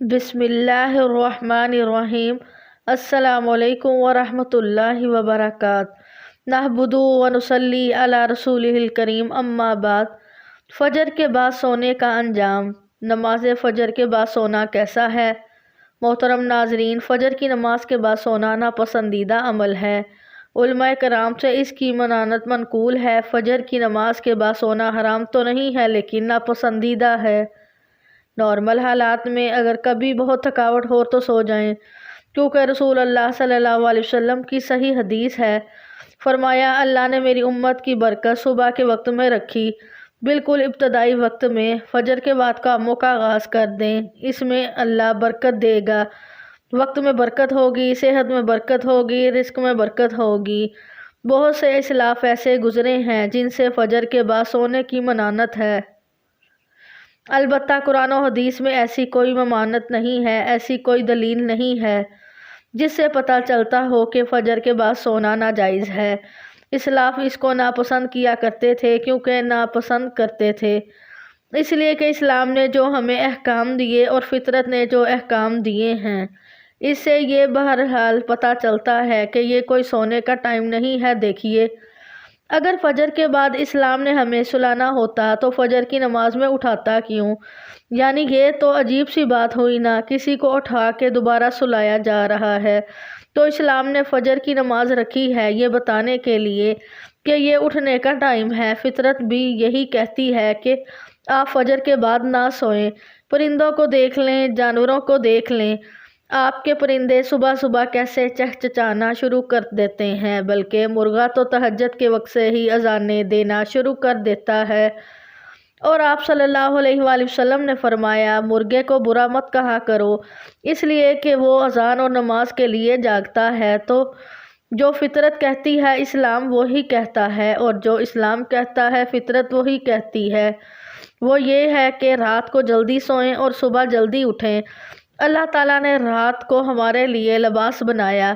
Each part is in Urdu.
بسم اللہ الرحمن الرحیم۔ السلام علیکم ورحمۃ اللہ وبرکاتہ۔ نحمدہ ونصلی علی رسولہ الکریم، اما بعد۔ فجر کے بعد سونے کا انجام۔ نماز فجر کے بعد سونا کیسا ہے؟ محترم ناظرین، فجر کی نماز کے بعد سونا ناپسندیدہ عمل ہے۔ علماء کرام سے اس کی ممانعت منقول ہے۔ فجر کی نماز کے بعد سونا حرام تو نہیں ہے، لیکن ناپسندیدہ ہے۔ نارمل حالات میں اگر کبھی بہت تھکاوٹ ہو تو سو جائیں، کیونکہ رسول اللہ صلی اللہ علیہ وسلم کی صحیح حدیث ہے، فرمایا اللہ نے میری امت کی برکت صبح کے وقت میں رکھی، بالکل ابتدائی وقت میں۔ فجر کے بعد کاموں کا آغاز کر دیں، اس میں اللہ برکت دے گا۔ وقت میں برکت ہوگی، صحت میں برکت ہوگی، رزق میں برکت ہوگی۔ بہت سے اسلاف ایسے گزرے ہیں جن سے فجر کے بعد سونے کی ممانعت ہے۔ البتہ قرآن و حدیث میں ایسی کوئی ممانعت نہیں ہے، ایسی کوئی دلیل نہیں ہے جس سے پتہ چلتا ہو کہ فجر کے بعد سونا ناجائز ہے۔ اسلاف اس کو ناپسند کیا کرتے تھے، کیونکہ ناپسند کرتے تھے اس لیے کہ اسلام نے جو ہمیں احکام دیے اور فطرت نے جو احکام دیے ہیں، اس سے یہ بہرحال پتہ چلتا ہے کہ یہ کوئی سونے کا ٹائم نہیں ہے۔ دیکھیے، اگر فجر کے بعد اسلام نے ہمیں سلانا ہوتا تو فجر کی نماز میں اٹھاتا کیوں؟ یعنی یہ تو عجیب سی بات ہوئی نا، کسی کو اٹھا کے دوبارہ سلایا جا رہا ہے۔ تو اسلام نے فجر کی نماز رکھی ہے یہ بتانے کے لیے کہ یہ اٹھنے کا ٹائم ہے۔ فطرت بھی یہی کہتی ہے کہ آپ فجر کے بعد نہ سوئیں۔ پرندوں کو دیکھ لیں، جانوروں کو دیکھ لیں، آپ کے پرندے صبح صبح کیسے چہچہانا شروع کر دیتے ہیں، بلکہ مرغا تو تہجد کے وقت سے ہی اذانیں دینا شروع کر دیتا ہے۔ اور آپ صلی اللہ علیہ وآلہ وسلم نے فرمایا، مرغے کو برا مت کہا کرو، اس لیے کہ وہ اذان اور نماز کے لیے جاگتا ہے۔ تو جو فطرت کہتی ہے اسلام وہی کہتا ہے، اور جو اسلام کہتا ہے فطرت وہی کہتی ہے۔ وہ یہ ہے کہ رات کو جلدی سوئیں اور صبح جلدی اٹھیں۔ اللہ تعالیٰ نے رات کو ہمارے لیے لباس بنایا،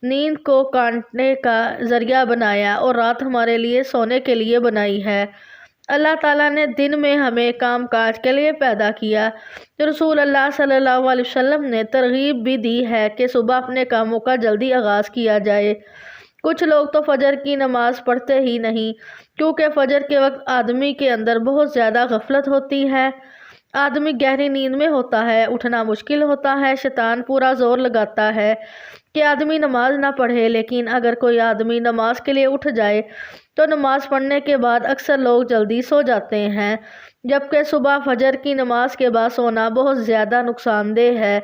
نیند کو کاٹنے کا ذریعہ بنایا، اور رات ہمارے لیے سونے کے لیے بنائی ہے۔ اللہ تعالیٰ نے دن میں ہمیں کام کاج کے لیے پیدا کیا۔ رسول اللہ صلی اللہ علیہ وسلم نے ترغیب بھی دی ہے کہ صبح اپنے کاموں کا جلدی آغاز کیا جائے۔ کچھ لوگ تو فجر کی نماز پڑھتے ہی نہیں، کیونکہ فجر کے وقت آدمی کے اندر بہت زیادہ غفلت ہوتی ہے۔ آدمی گہری نیند میں ہوتا ہے، اٹھنا مشکل ہوتا ہے، شیطان پورا زور لگاتا ہے کہ آدمی نماز نہ پڑھے۔ لیکن اگر کوئی آدمی نماز کے لیے اٹھ جائے تو نماز پڑھنے کے بعد اکثر لوگ جلدی سو جاتے ہیں، جبکہ صبح فجر کی نماز کے بعد سونا بہت زیادہ نقصان دہ ہے۔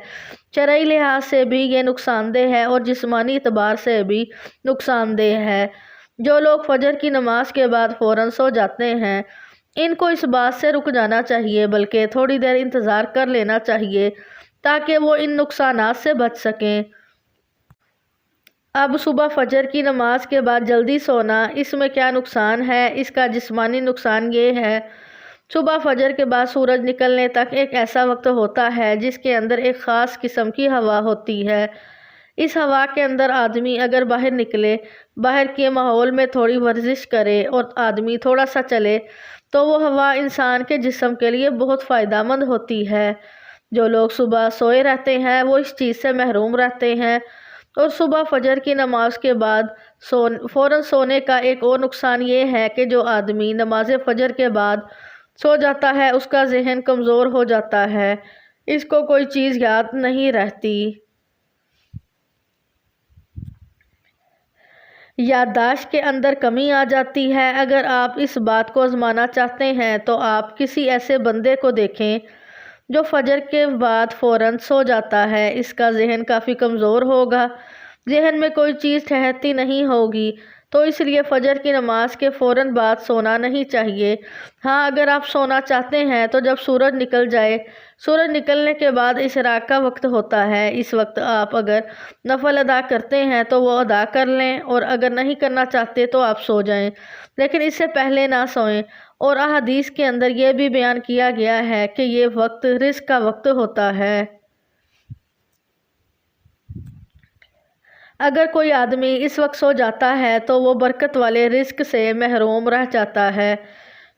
شرعی لحاظ سے بھی یہ نقصان دہ ہے اور جسمانی اعتبار سے بھی نقصان دہ ہے۔ جو لوگ فجر کی نماز کے بعد فوراً سو جاتے ہیں، ان کو اس بات سے رک جانا چاہیے، بلکہ تھوڑی دیر انتظار کر لینا چاہیے تاکہ وہ ان نقصانات سے بچ سکیں۔ اب صبح فجر کی نماز کے بعد جلدی سونا، اس میں کیا نقصان ہے؟ اس کا جسمانی نقصان یہ ہے، صبح فجر کے بعد سورج نکلنے تک ایک ایسا وقت ہوتا ہے جس کے اندر ایک خاص قسم کی ہوا ہوتی ہے۔ اس ہوا کے اندر آدمی اگر باہر نکلے، باہر کے ماحول میں تھوڑی ورزش کرے اور آدمی تھوڑا سا چلے تو وہ ہوا انسان کے جسم کے لیے بہت فائدہ مند ہوتی ہے۔ جو لوگ صبح سوئے رہتے ہیں وہ اس چیز سے محروم رہتے ہیں۔ اور صبح فجر کی نماز کے بعد فوراً سونے کا ایک اور نقصان یہ ہے کہ جو آدمی نماز فجر کے بعد سو جاتا ہے اس کا ذہن کمزور ہو جاتا ہے، اس کو کوئی چیز یاد نہیں رہتی۔ یادداشت کے اندر کمی آ جاتی ہے۔ اگر آپ اس بات کو آزمانا چاہتے ہیں تو آپ کسی ایسے بندے کو دیکھیں جو فجر کے بعد فوراً سو جاتا ہے، اس کا ذہن کافی کمزور ہوگا، ذہن میں کوئی چیز ٹھہرتی نہیں ہوگی، تو اس لیے فجر کی نماز کے فوراً بعد سونا نہیں چاہیے۔ ہاں، اگر آپ سونا چاہتے ہیں تو جب سورج نکل جائے، سورج نکلنے کے بعد اشراق کا وقت ہوتا ہے، اس وقت آپ اگر نفل ادا کرتے ہیں تو وہ ادا کر لیں، اور اگر نہیں کرنا چاہتے تو آپ سو جائیں، لیکن اس سے پہلے نہ سوئیں۔ اور احادیث کے اندر یہ بھی بیان کیا گیا ہے کہ یہ وقت رزق کا وقت ہوتا ہے۔ اگر کوئی آدمی اس وقت سو جاتا ہے تو وہ برکت والے رزق سے محروم رہ جاتا ہے۔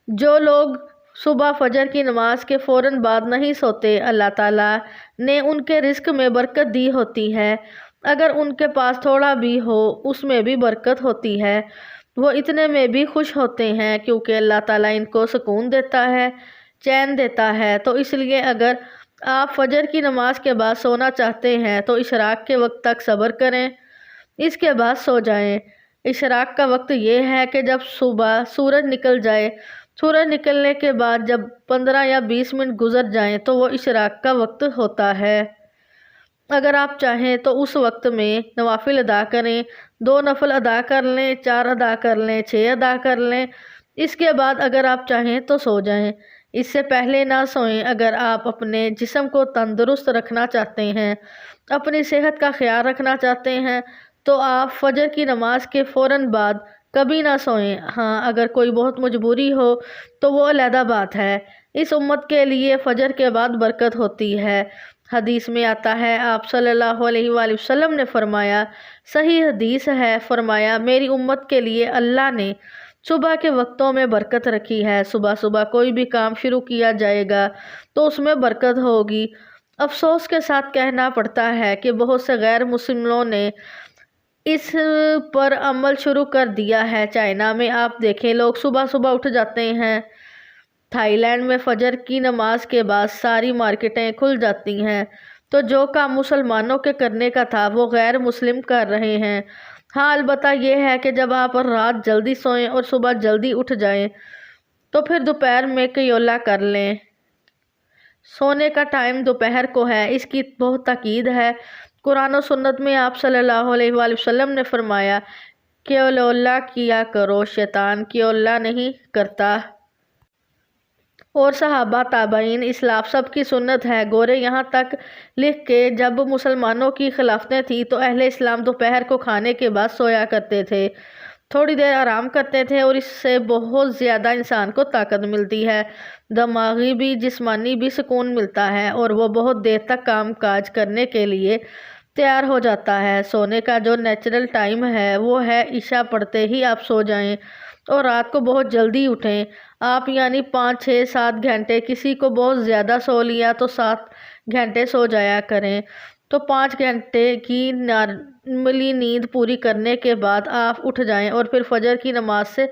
جو لوگ صبح فجر کی نماز کے فوراً بعد نہیں سوتے، اللہ تعالیٰ نے ان کے رزق میں برکت دی ہوتی ہے، اگر ان کے پاس تھوڑا بھی ہو اس میں بھی برکت ہوتی ہے، وہ اتنے میں بھی خوش ہوتے ہیں کیونکہ اللہ تعالیٰ ان کو سکون دیتا ہے، چین دیتا ہے۔ تو اس لیے اگر آپ فجر کی نماز کے بعد سونا چاہتے ہیں تو اشراق کے وقت تک صبر کریں، اس کے بعد سو جائیں۔ اشراق کا وقت یہ ہے کہ جب صبح سورج نکل جائے، سورج نکلنے کے بعد جب 15 یا 20 منٹ گزر جائیں تو وہ اشراق کا وقت ہوتا ہے۔ اگر آپ چاہیں تو اس وقت میں نوافل ادا کریں، 2 نفل ادا کر لیں، 4 ادا کر لیں، 6 ادا کر لیں۔ اس کے بعد اگر آپ چاہیں تو سو جائیں، اس سے پہلے نہ سوئیں۔ اگر آپ اپنے جسم کو تندرست رکھنا چاہتے ہیں، اپنی صحت کا خیال رکھنا چاہتے ہیں تو آپ فجر کی نماز کے فوراً بعد کبھی نہ سوئیں۔ ہاں، اگر کوئی بہت مجبوری ہو تو وہ علیحدہ بات ہے۔ اس امت کے لیے فجر کے بعد برکت ہوتی ہے۔ حدیث میں آتا ہے، آپ صلی اللہ علیہ وآلہ وسلم نے فرمایا، صحیح حدیث ہے، فرمایا میری امت کے لیے اللہ نے صبح کے وقتوں میں برکت رکھی ہے۔ صبح صبح کوئی بھی کام شروع کیا جائے گا تو اس میں برکت ہوگی۔ افسوس کے ساتھ کہنا پڑتا ہے کہ بہت سے غیر مسلموں نے اس پر عمل شروع کر دیا ہے۔ چائنا میں آپ دیکھیں، لوگ صبح صبح اٹھ جاتے ہیں۔ تھائی لینڈ میں فجر کی نماز کے بعد ساری مارکیٹیں کھل جاتی ہیں، تو جو کام مسلمانوں کے کرنے کا تھا وہ غیر مسلم کر رہے ہیں۔ ہاں، البتہ یہ ہے کہ جب آپ رات جلدی سوئیں اور صبح جلدی اٹھ جائیں تو پھر دوپہر میں قیلولہ کر لیں۔ سونے کا ٹائم دوپہر کو ہے، اس کی بہت تاکید ہے۔ قرآن و سنت میں آپ صلی اللہ علیہ وآلہ وسلم نے فرمایا، قیلولہ کیا کرو، شیطان قیلولہ نہیں کرتا۔ اور صحابہ، تابعین، اسلاف سب کی سنت ہے۔ گورے یہاں تک لکھ کے جب مسلمانوں کی خلافتیں تھیں تو اہل اسلام دوپہر کو کھانے کے بعد سویا کرتے تھے، تھوڑی دیر آرام کرتے تھے، اور اس سے بہت زیادہ انسان کو طاقت ملتی ہے، دماغی بھی جسمانی بھی سکون ملتا ہے، اور وہ بہت دیر تک کام کاج کرنے کے لیے تیار ہو جاتا ہے۔ سونے کا جو نیچرل ٹائم ہے وہ ہے عشاء پڑھتے ہی آپ سو جائیں اور رات کو بہت جلدی اٹھیں۔ آپ یعنی 5، 6، 7 گھنٹے، کسی کو بہت زیادہ سو لیا تو 7 گھنٹے سو جایا کریں۔ تو 5 گھنٹے کی نارملی نیند پوری کرنے کے بعد آپ اٹھ جائیں، اور پھر فجر کی نماز سے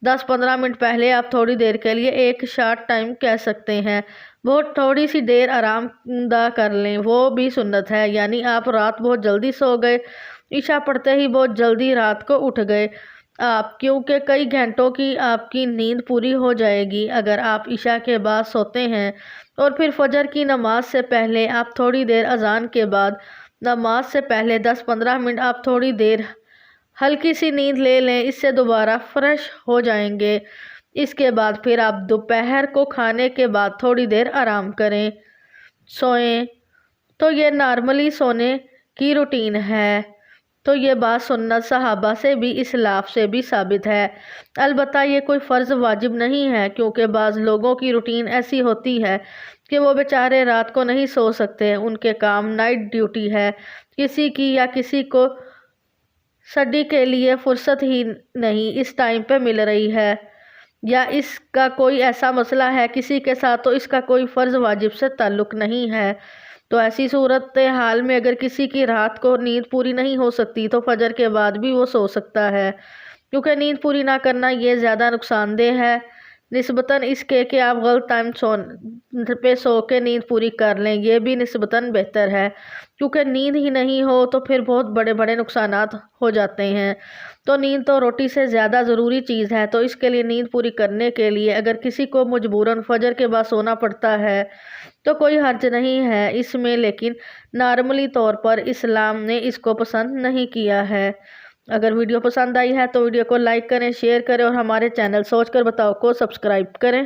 10-15 منٹ پہلے آپ تھوڑی دیر کے لیے ایک شارٹ ٹائم کہہ سکتے ہیں، بہت تھوڑی سی دیر آرام دہ کر لیں، وہ بھی سنت ہے۔ یعنی آپ رات بہت جلدی سو گئے، عشاء پڑھتے ہی بہت جلدی رات کو اٹھ گئے آپ، کیونکہ کئی گھنٹوں کی آپ کی نیند پوری ہو جائے گی۔ اگر آپ عشاء کے بعد سوتے ہیں اور پھر فجر کی نماز سے پہلے آپ تھوڑی دیر، اذان کے بعد نماز سے پہلے 10-15 منٹ آپ تھوڑی دیر ہلکی سی نیند لے لیں، اس سے دوبارہ فریش ہو جائیں گے۔ اس کے بعد پھر آپ دوپہر کو کھانے کے بعد تھوڑی دیر آرام کریں، سوئیں۔ تو یہ نارملی سونے کی روٹین ہے۔ تو یہ بات سنت صحابہ سے بھی، اسلاف سے بھی ثابت ہے۔ البتہ یہ کوئی فرض واجب نہیں ہے، کیونکہ بعض لوگوں کی روٹین ایسی ہوتی ہے کہ وہ بیچارے رات کو نہیں سو سکتے، ان کے کام نائٹ ڈیوٹی ہے، کسی کی یا کسی کو سٹڈی کے لیے فرصت ہی نہیں اس ٹائم پہ مل رہی ہے، یا اس کا کوئی ایسا مسئلہ ہے کسی کے ساتھ، تو اس کا کوئی فرض واجب سے تعلق نہیں ہے۔ تو ایسی صورت حال میں اگر کسی کی رات کو نیند پوری نہیں ہو سکتی تو فجر کے بعد بھی وہ سو سکتا ہے، کیونکہ نیند پوری نہ کرنا یہ زیادہ نقصان دہ ہے نسبتاً اس کے کہ آپ غلط ٹائم پہ سو کے نیند پوری کر لیں، یہ بھی نسبتاً بہتر ہے، کیونکہ نیند ہی نہیں ہو تو پھر بہت بڑے بڑے نقصانات ہو جاتے ہیں۔ تو نیند تو روٹی سے زیادہ ضروری چیز ہے، تو اس کے لیے نیند پوری کرنے کے لیے اگر کسی کو مجبوراً فجر کے بعد سونا پڑتا ہے تو کوئی حرج نہیں ہے اس میں، لیکن نارملی طور پر اسلام نے اس کو پسند نہیں کیا ہے۔ اگر ویڈیو پسند آئی ہے تو ویڈیو کو لائک کریں، شیئر کریں، اور ہمارے چینل سوچ کر بتاؤ کو سبسکرائب کریں۔